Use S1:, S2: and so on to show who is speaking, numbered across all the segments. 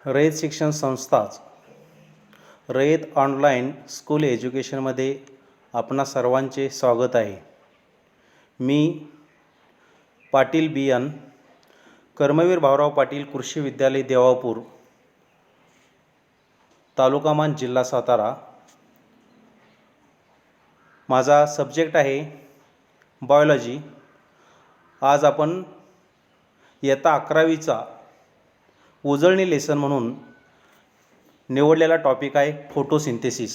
S1: रयत शिक्षण संस्थाच Rayat online school एज्युकेशनमध्ये आपणा सर्वांचे स्वागत आहे. मी पाटील बियान कर्मवीर भाऊराव पाटील कृषी विद्यालय देवापूर, तालुका मान, जिल्हा सातारा. माझा सब्जेक्ट आहे बायोलॉजी. आज आपण इयत्ता 11वीचा उजळणी लेसन म्हणून निवडलेला टॉपिक आहे फोटोसिंथेसिस.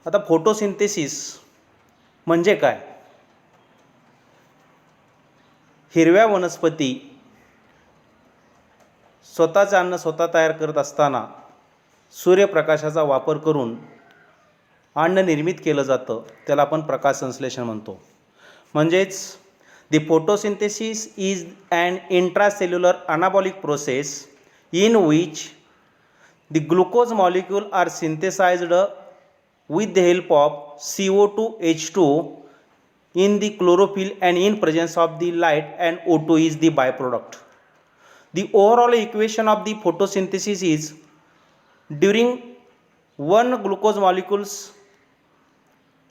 S1: आता फोटोसिंथेसिस म्हणजे काय? हिरव्या वनस्पती स्वतःचे अन्न स्वतः तयार करत असताना सूर्यप्रकाशाचा वापर करून अन्न निर्मित केलं जातं, त्याला आपण प्रकाश संश्लेषण म्हणतो. म्हणजेच The photosynthesis is an intracellular anabolic process in which the glucose molecule are synthesized with the help of CO2, H2 in the chlorophyll and in presence of the light, and O2 is the byproduct. The overall equation of the photosynthesis is during one glucose molecules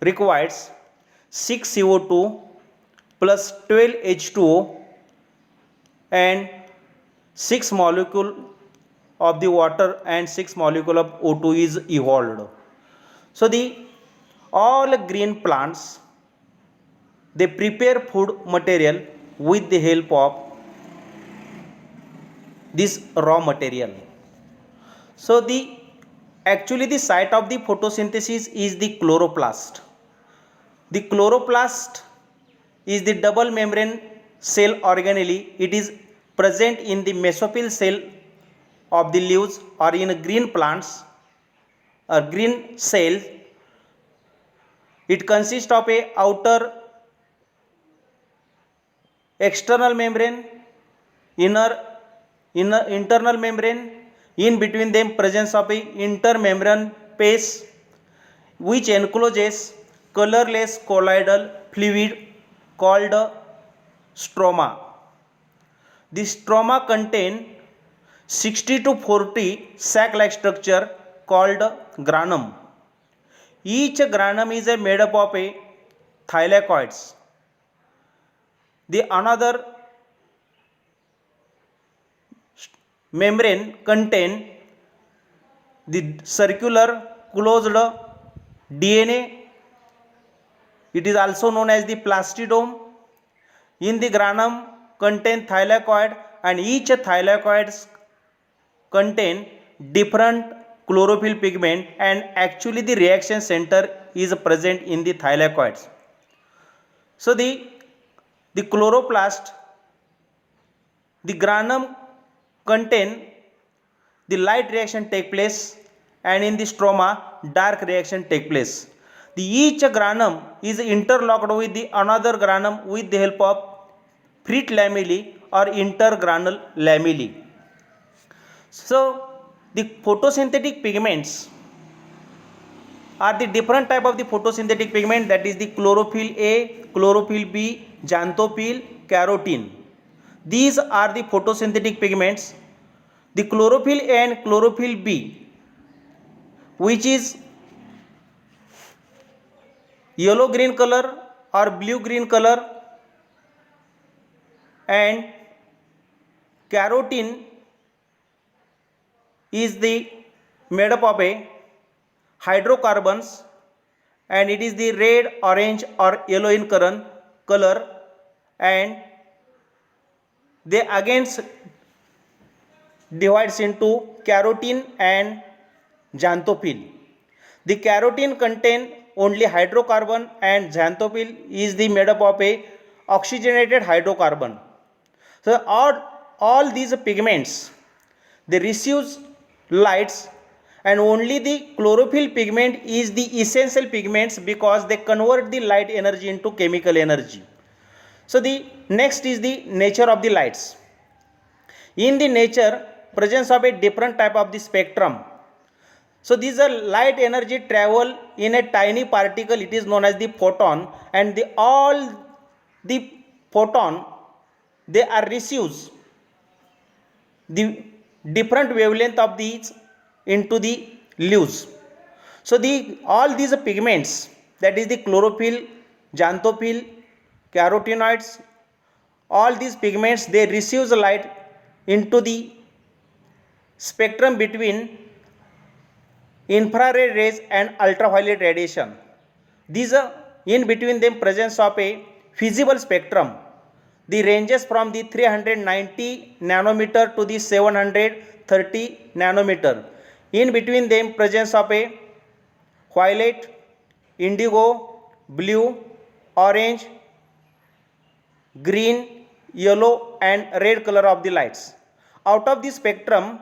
S1: requires 6 CO2 plus 12 H2O and 6 molecule of the water and 6 molecule of O2 is evolved. So the all green plants, they prepare food material with the help of this raw material. So actually the site of the photosynthesis is the chloroplast. The chloroplast is the double membrane cell organelle. It is present in the mesophyll cell of the leaves or in green plants or green cell. It consists of a outer external membrane, internal membrane, in between them presence of a intermembrane space which encloses colorless colloidal fluid called stroma. The stroma contain 60 to 40 sac-like structure called granum. Each granum is made up of a thylakoids. The another membrane contain the circular closed DNA. It is also known as the plastidome. In the granum contain thylakoid, and each thylakoids contain different chlorophyll pigment, and actually the reaction center is present in the thylakoids. So the chloroplast, the granum contain the light reaction take place, and in the stroma dark reaction take place. Each granum is interlocked with the another granum with the help of Fret lamellae or intergranule lamellae. So the photosynthetic pigments are the different type of the photosynthetic pigment, that is the chlorophyll A, chlorophyll B, xanthophyll, carotene. These are the photosynthetic pigments. The chlorophyll A and chlorophyll B, which is yellow green color or blue green color, and carotene is the made up of a hydrocarbons, and it is the red, orange or yellow in color, and they again divides into carotene and xanthophyll. The carotene contain only hydrocarbon, and xanthophyll is the made up of a oxygenated hydrocarbon. So all these pigments, they receive lights, and only the chlorophyll pigment is the essential pigments because they convert the light energy into chemical energy. So the next is the nature of the lights. In the nature, presence of a different type of the spectrum. So these are light energy travel in a tiny particle, it is known as the photon, and all the photon, they are received the different wavelength of these into the leaves. So all these pigments, that is the chlorophyll, xanthophyll, carotenoids, all these pigments, they receive the light into the spectrum between infrared rays and ultraviolet radiation. These are in between them presence of a visible spectrum. The ranges from the 390 nanometer to the 730 nanometer. In between them presence of a violet, indigo, blue, orange, green, yellow and red color of the lights. Out of the spectrum,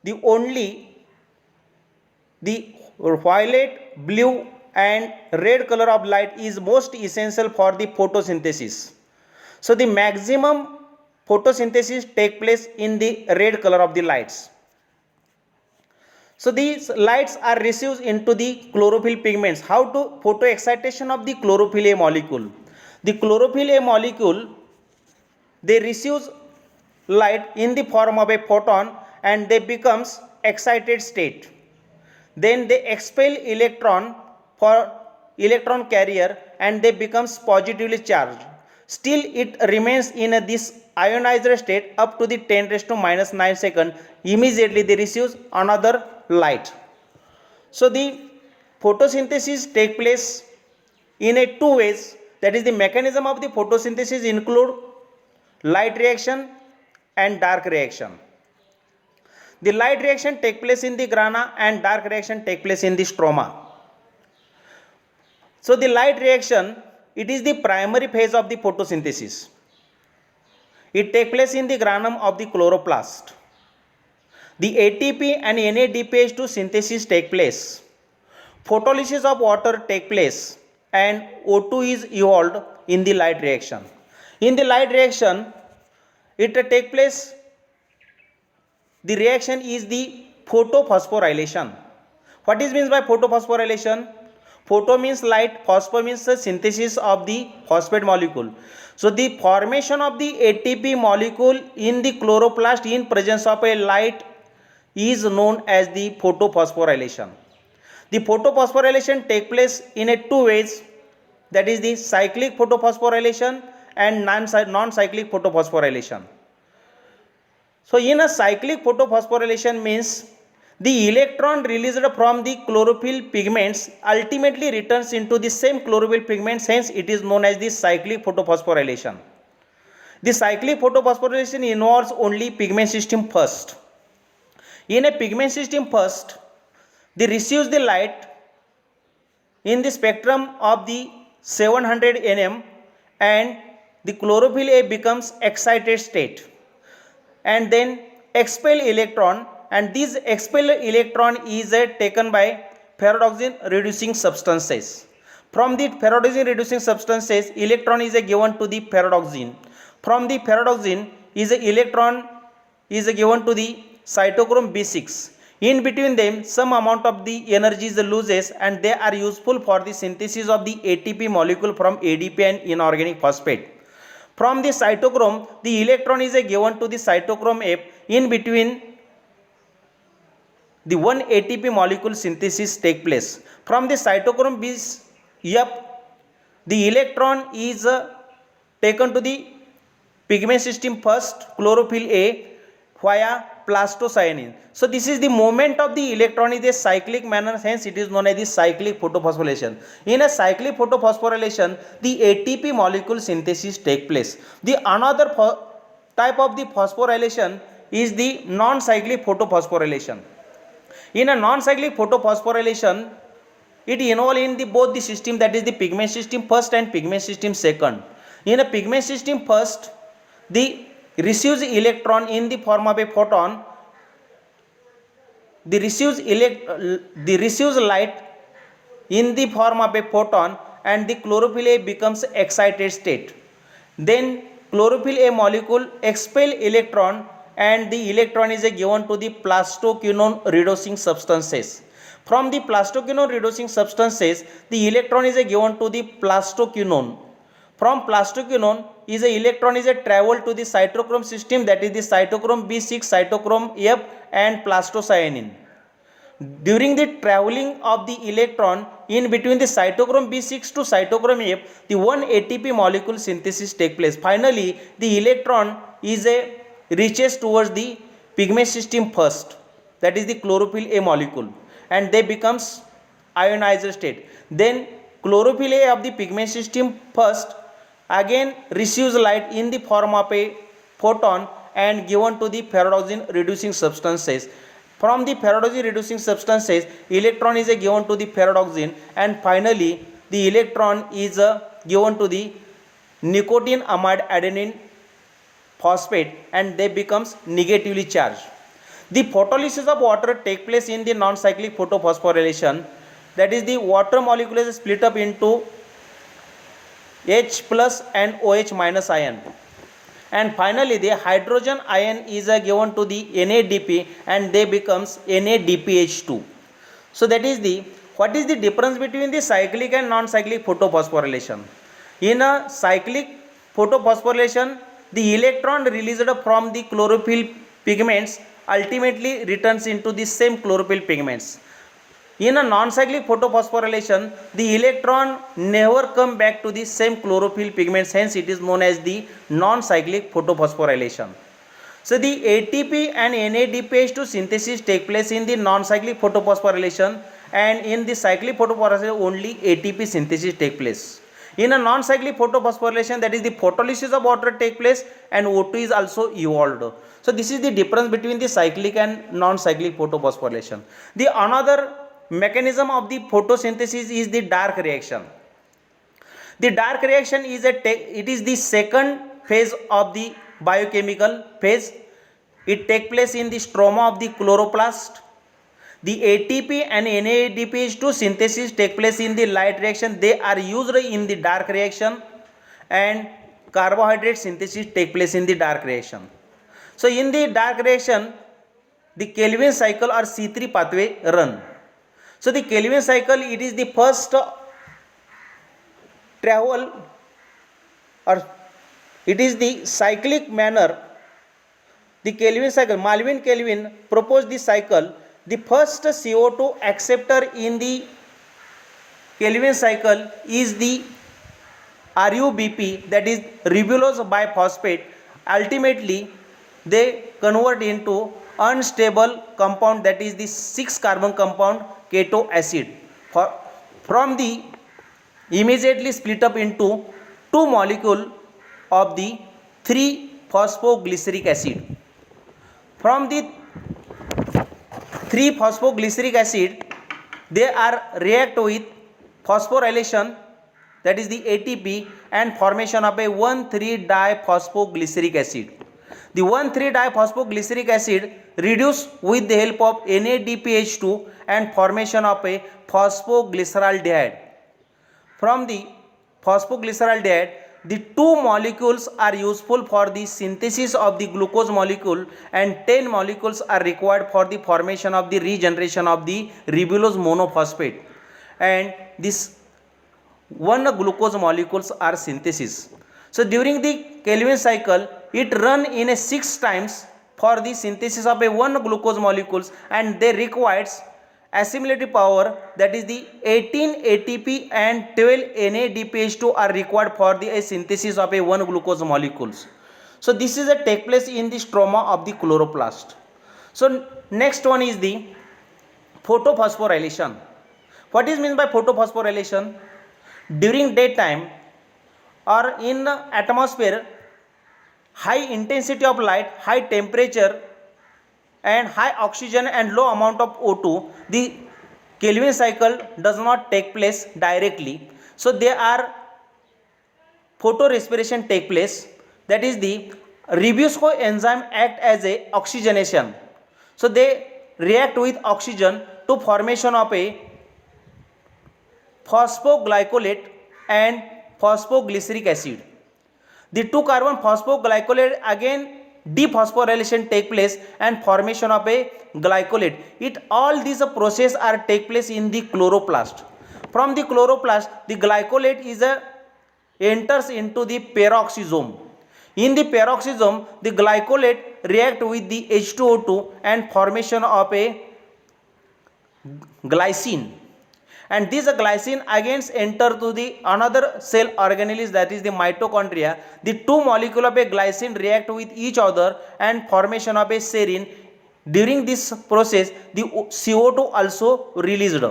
S1: the only the violet, blue and red color of light is most essential for the photosynthesis. So the maximum photosynthesis take place in the red color of the lights. So these lights are received into the chlorophyll pigments. How to photoexcitation of the chlorophyll A molecule? The chlorophyll A molecule, they receive light in the form of a photon and they becomes excited state. Then they expel electron for electron carrier and they becomes positively charged. Still it remains in this ionized state up to the 10 raised to minus 9 second. Immediately they receive another light. So the photosynthesis take place in a two ways. That is, the mechanism of the photosynthesis include light reaction and dark reaction. The light reaction take place in the grana and dark reaction take place in the stroma. So the light reaction, it is the primary phase of the photosynthesis. It takes place in the granum of the chloroplast. The ATP and NADPH2 synthesis take place. Photolysis of water take place and O2 is evolved in the light reaction. In the light reaction, it take place, the reaction is the photophosphorylation. What is means by photophosphorylation? Photo means light, phosphor means the synthesis of the phosphate molecule. So the formation of the ATP molecule in the chloroplast in presence of a light is known as the photophosphorylation. The photophosphorylation take place in a two ways, that is the cyclic photophosphorylation and non-cyclic photophosphorylation. So in a cyclic photophosphorylation means the electron released from the chlorophyll pigments ultimately returns into the same chlorophyll pigments, hence it is known as the cyclic photophosphorylation. The cyclic photophosphorylation involves only pigment system first. In a pigment system first, they receives the light in the spectrum of the 700 nm and the chlorophyll A becomes excited state and then expel electron, and this expelled electron is taken by ferredoxin reducing substances. From the ferredoxin reducing substances, electron is given to the ferredoxin. From the ferredoxin is electron is given to the cytochrome B6. In between them, some amount of the energy is loses and they are useful for the synthesis of the ATP molecule from ADP and inorganic phosphate. From the cytochrome, the electron is given to the cytochrome F. In between, the one ATP molecule synthesis take place. From the cytochrome F, the electron is taken to the pigment system first, chlorophyll A, via plastocyanin. So this is the movement of the electron in a cyclic manner, hence it is known as the cyclic photophosphorylation. In a cyclic photophosphorylation, the ATP molecule synthesis take place. The another type of the phosphorylation is the non-cyclic photophosphorylation. In a non-cyclic photophosphorylation, it involves in the both the system, that is the pigment system first and pigment system second. In a pigment system first, the receives electron in the form of a photon, the receives light in the form of a photon and the chlorophyll A becomes excited state. Then chlorophyll A molecule expel electron and the electron is given to the plastoquinone reducing substances. From the plastoquinone reducing substances, the electron is given to the plastoquinone. from plastoquinone is a electron is a travel to the cytochrome system, that is the cytochrome B6, cytochrome F and plastocyanin. During the traveling of the electron in between the cytochrome B6 to cytochrome F, the 1 ATP molecule synthesis take place. Finally, the electron is a reaches towards the pigment system first, that is the chlorophyll A molecule, and they becomes ionized state. Then chlorophyll A of the pigment system first again receives light in the form of a photon and given to the ferredoxin reducing substances. From the ferredoxin reducing substances, electron is given to the ferredoxin, and finally the electron is given to the nicotine amide adenine phosphate, and they becomes negatively charged. The photolysis of water take place in the non-cyclic photophosphorylation, that is the water molecule is split up into H plus and OH minus ion, and finally the hydrogen ion is given to the NADP, and they becomes NADPH2. So that is the what is the difference between the cyclic and non-cyclic photophosphorylation. In a cyclic photophosphorylation, the electron released from the chlorophyll pigments ultimately returns into the same chlorophyll pigments. In a non-cyclic photophosphorylation, the electron never come back to the same chlorophyll pigments, hence it is known as the non-cyclic photophosphorylation. So the ATP and NADPH2 synthesis take place in the non-cyclic photophosphorylation, and in the cyclic photophosphorylation only ATP synthesis take place. In a non-cyclic photophosphorylation, that is the photolysis of water take place and O2 is also evolved. So this is the difference between the cyclic and non-cyclic photophosphorylation. The another mechanism of the photosynthesis is the dark reaction. The dark reaction is it is the second phase of the biochemical phase. It takes place in the stroma of the chloroplast. The ATP and NADPH2 synthesis take place in the light reaction. They are used in the dark reaction, and carbohydrate synthesis take place in the dark reaction. So in the dark reaction, the Calvin cycle or C3 pathway run. So the Calvin cycle, it is the first travel, or it is the cyclic manner. The Calvin cycle, Malvin Calvin proposed this cycle. The first CO2 acceptor in the Calvin cycle is the RUBP, that is ribulose biphosphate. Ultimately, they convert into unstable compound, that is the 6-carbon compound keto acid. From the immediately split up into 2 molecule of the 3-phosphoglyceric acid. From the 3-phosphoglyceric acid, they are react with phosphorylation, that is the ATP, and formation of a 1,3-diphosphoglyceric acid. The 1,3-diphosphoglyceric acid reduce with the help of NADPH2 and formation of a phosphoglyceraldehyde. From the phosphoglyceraldehyde, the 2 molecules are useful for the synthesis of the glucose molecule, and 10 molecules are required for the formation of the regeneration of the ribulose monophosphate, and this 1 glucose molecules are synthesis. So during the Calvin cycle, it run in a 6 times for the synthesis of a 1 glucose molecules, and they requires assimilative power, that is the 18 ATP and 12 NADPH2 are required for the synthesis of a 1 glucose molecules. So this is a take place in the stroma of the chloroplast. So next one is the photophosphorylation. What is meant by photophosphorylation? During daytime or in the atmosphere, high intensity of light, high temperature and high oxygen and low amount of O2, the Calvin cycle does not take place directly. So there are photorespiration take place, that is the Ribusco enzyme act as a oxygenation. So they react with oxygen to formation of a phosphoglycolate and phosphoglyceric acid. The 2-carbon phosphoglycolate again dephosphorylation take place and formation of a glycolate. All these process are take place in the chloroplast. From the chloroplast, the glycolate is enters into the peroxisome. In the peroxisome, the glycolate react with the H2O2 and formation of a glycine, and this glycine again enter to the another cell organelles, that is the mitochondria. The two molecule of a glycine react with each other and formation of a serine. During this process, the CO2 also released.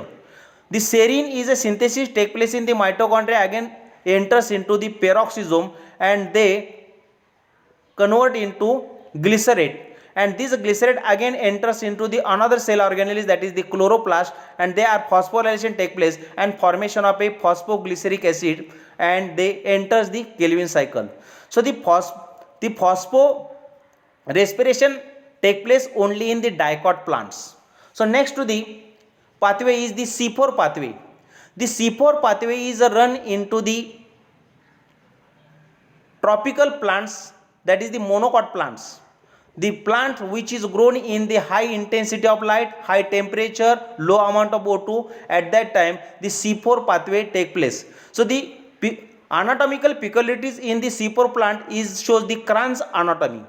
S1: The serine is a synthesis take place in the mitochondria, again enters into the peroxisome and they convert into glycerate, and this glycerate again enters into the another cell organelles, that is the chloroplast, and they are phosphorylation take place and formation of a phosphoglyceric acid, and they enters the Calvin cycle. So the phospho respiration take place only in the dicot plants. So next to the pathway is the C4 pathway. The C4 pathway is run into the tropical plants, that is the monocot plants. The plant which is grown in the high intensity of light, high temperature, low amount of O2, at that time the C4 pathway take place. So the anatomical peculiarities in the C4 plant is shows the Kranz anatomy.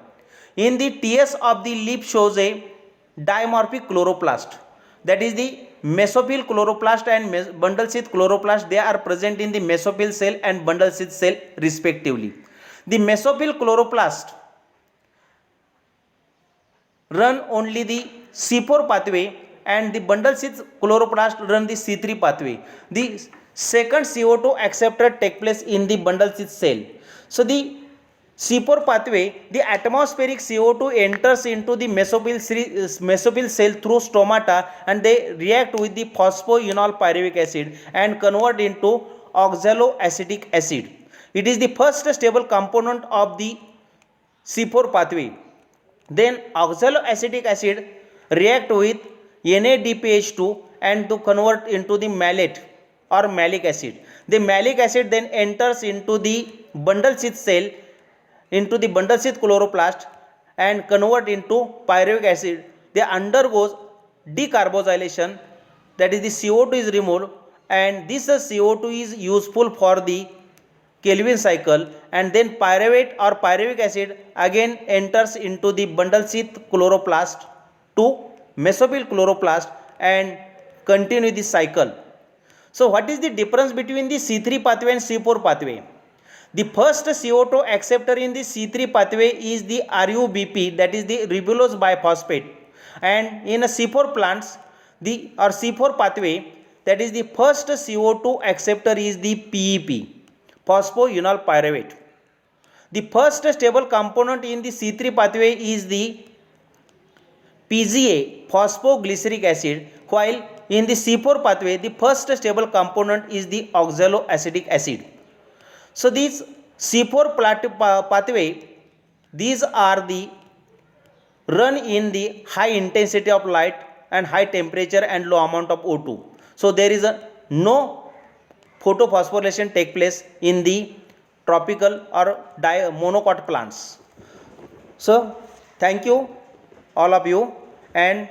S1: In the TS of the leaf shows a dimorphic chloroplast, that is the mesophyll chloroplast and bundle sheath chloroplast. They are present in the mesophyll cell and bundle sheath cell respectively. The mesophyll chloroplast run only the C4 pathway and the bundle sheath chloroplast run the C3 pathway. The second CO2 acceptor take place in the bundle sheath cell. So the C4 pathway, the atmospheric CO2 enters into the mesophyll cell through stomata, and they react with the phosphoenol pyruvic acid and convert into oxaloacetic acid. It is the first stable component of the C4 pathway. Then oxaloacetic acid react with NADPH2 and to convert into the malate or malic acid. The malic acid then enters into the bundle sheath cell, into the bundle sheath chloroplast, and convert into pyruvic acid. They undergoes decarboxylation, that is the CO2 is removed, and this CO2 is useful for the Calvin cycle, and then pyruvate or pyruvic acid again enters into the bundle sheath chloroplast to mesophyll chloroplast and continue the cycle. So what is the difference between the C3 pathway and C4 pathway? The first CO2 acceptor in the C3 pathway is the RUBP, that is the ribulose biphosphate, and in a C4 plants or C4 pathway, that is the first CO2 acceptor is the PEP, phosphoenol pyruvate. The first stable component in the C3 pathway is the PGA, phosphoglyceric acid, while in the C4 pathway the first stable component is the oxaloacetic acid. So these C4 pathway, these are the run in the high intensity of light and high temperature and low amount of O2. So there is no photophosphorylation take place in the tropical or monocot plants. So thank you all of you, and